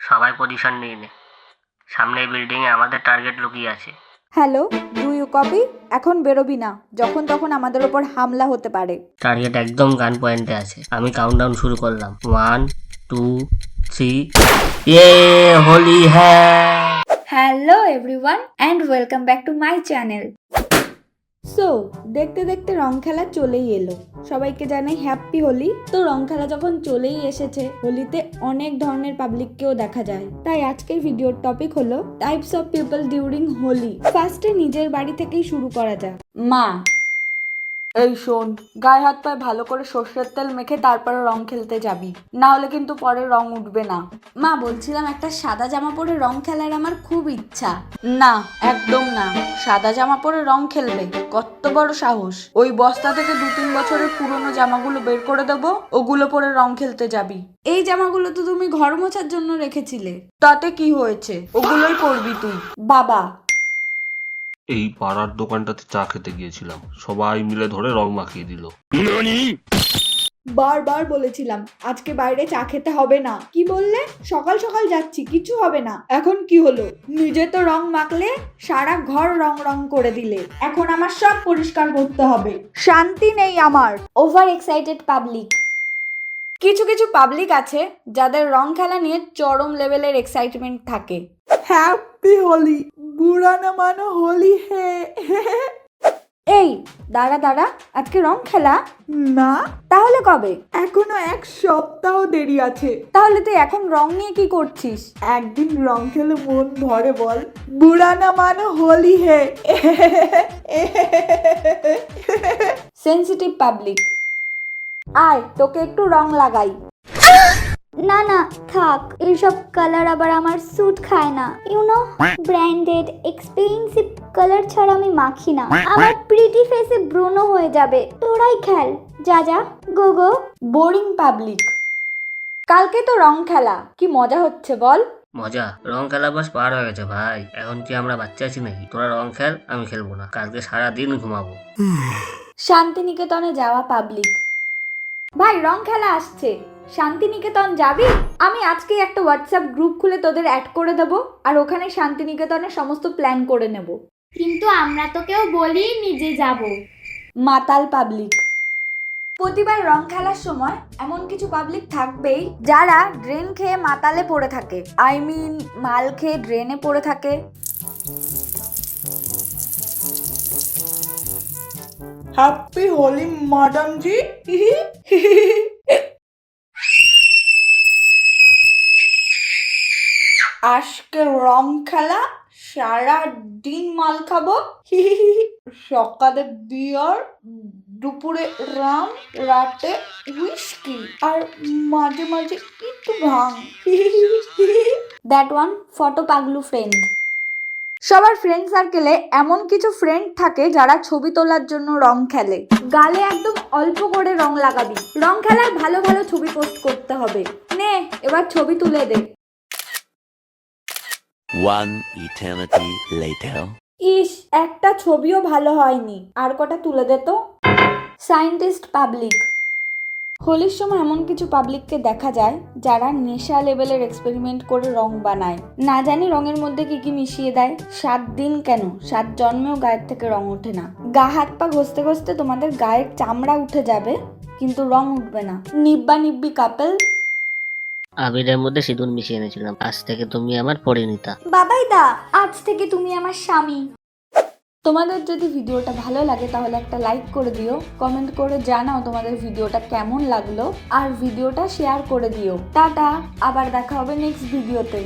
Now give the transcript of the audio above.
সবাই পজিশন নিয়ে নে। সামনের বিল্ডিং এ আমাদের টার্গেট লুকিয়ে আছে। Hello, do you copy? এখন বেরোবি না, যখন তখন আমাদের ওপর হামলা হতে পারে। টার্গেট একদম গান পয়েন্টে আছে। আমি কাউন্টডাউন শুরু করলাম। 1 2 3। ये होली है। Hello everyone and welcome back to my channel. So দেখতে দেখতে রং খেলা চলেই এলো। সবাইকে জানাই হ্যাপি হোলি। তো রং খেলা যখন চলেই এসেছে, হোলিতে অনেক ধরনের পাবলিককেও দেখা যায়। তাই আজকের ভিডিওর টপিক হলো types of people during Holi. ফার্স্টে নিজের বাড়ি থেকেই শুরু করা যাক। মা, এই শোন, গায়ে হাত পায়ে ভালো করে সর্ষের তেল মেখে তারপরে রং খেলতে যাবি, না হলে কিন্তু পরে রং উঠবে না। মা, বলছিলাম একটা সাদা জামা পরে রং খেলার আমার খুব ইচ্ছা। না, একদম না। সাদা জামা পরে রং খেলবে? কত বড় সাহস! ওই বস্তা থেকে 2-3 বছরের পুরনো জামাগুলো বের করে দেবো, ওগুলো পরে রং খেলতে যাবি। এই জামাগুলো তো তুমি ঘর মোছার জন্য রেখেছিলে। তাতে কি হয়েছে? ওগুলোই পরবি তুই। বাবা, এই পাড়ার দোকানটাতে চা খেতে গিয়েছিলাম, সবাই মিলে ধরে রং মাখিয়ে দিল। বারবার বলেছিলাম আজকে বাইরে চা খেতে হবে না। কি বললে? সকাল সকাল যাচ্ছি, কিছু হবে না। এখন কি হলো? নিজে তো রং মাখলে, সারা ঘর রং রং করে দিলে। এখন আমার সব পরিষ্কার করতে হবে। শান্তি নেই আমার। Over excited public. কিছু কিছু পাবলিক আছে যাদের রং খেলা নিয়ে চরম লেভেলের এক্সাইটমেন্ট থাকে। হ্যাপি হোলি, বুড়া না মানো হোলি হে। এই দাঁড়া দাঁড়া, আজকে রং খেলা? না। তাহলে কবে? এখনো 1 সপ্তাহ দেরি আছে। তাহলে তুই এখন রং নিয়ে কি করছিস? একদিন রং খেলে মন ভরে বল। বুড়া না মানো হোলি হে। সেনসিটিভ পাবলিক, আয় তোকে একটু রং লাগাই। না না থাক, এইসব কালার আবার আমার স্যুট খায় না। ব্র্যান্ডেড এক্সপেন্সিভ কালার ছাড়া আমি মাখি না। আমার প্রিটি ফেসে ব্রণ হয়ে যাবে। তোরাই খেল, যা যা, গো গো। Boring public. কালকে তো রং খেলা, কি মজা হচ্ছে বল। মজা? রং খেলা বাস পার হয়ে গেছে ভাই। এখন কি আমরা বাচ্চা আছি নাকি? তোরা রং খেল, আমি খেলবো না। কালকে সারাদিন ঘুমাবো। শান্তিনিকেতনে যাওয়া পাবলিক। ভাই, রং খেলা আসছে, শান্তিনিকেতন যাবি? আমি আজকে একটা হোয়াটসঅ্যাপ গ্রুপ খুলে তোদের অ্যাড করে দেবো, আর ওখানে শান্তিনিকেতনের সমস্ত প্ল্যান করে নেব। কিন্তু আমরা তো কেউ বলি নিজে যাব। মাতাল পাবলিক। প্রতিবার রং খেলার সময় এমন কিছু পাবলিক থাকবেই যারা ড্রেন খেয়ে মাতালে পড়ে থাকে। মাল খেয়ে ড্রেনে পড়ে থাকে। হ্যাপি হোলি ম্যাডাম জি। আজকে রং খেলা, সারা দিন মাল খাবো। সকালে বিয়ার, দুপুরে রাম, রাতে হুইস্কি, আর মাঝে মাঝে একটু ভাং। That one photo Paglu friend. সবার ফ্রেন্ড সার্কেলে এমন কিছু ফ্রেন্ড থাকে যারা ছবি তোলার জন্য রং খেলে। গালে একদম অল্প করে রং লাগাবি। রং খেলার ভালো ভালো ছবি পোস্ট করতে হবে। নে, এবার ছবি তুলে দে। One eternity later. ইস, একটা ছবিও ভালো হয়নি, আর কটা তুলে দে তো। Scientist public. হোলির সময় এমন কিছু পাবলিককে দেখা যায় যারা নেশা লেভেলের এক্সপেরিমেন্ট করে রং বানায়। না জানি রঙের মধ্যে কি কি মিশিয়ে দেয়। 7 দিন কেন, 7 জন্মেও গায়ের থেকে রং ওঠে না। গা হাত পা ঘষতে ঘষতে তোমাদের গায়ের চামড়া উঠে যাবে, কিন্তু রং উঠবে না। নিব্বা নিব্বি কাপল। আবিরের মধ্যে সিঁদুর মিশিয়ে এনেছিলাম। আজ থেকে তুমি আমার পরিণীতা। বাবাই দা, আজ থেকে তুমি আমার স্বামী। তোমাদের যদি ভিডিওটা ভালো লাগে তাহলে একটা লাইক করে দিও, কমেন্ট করে জানাও তোমাদের ভিডিওটা কেমন লাগলো, আর ভিডিওটা শেয়ার করে দিও। টাটা, আবার দেখা হবে নেক্সট ভিডিওতে।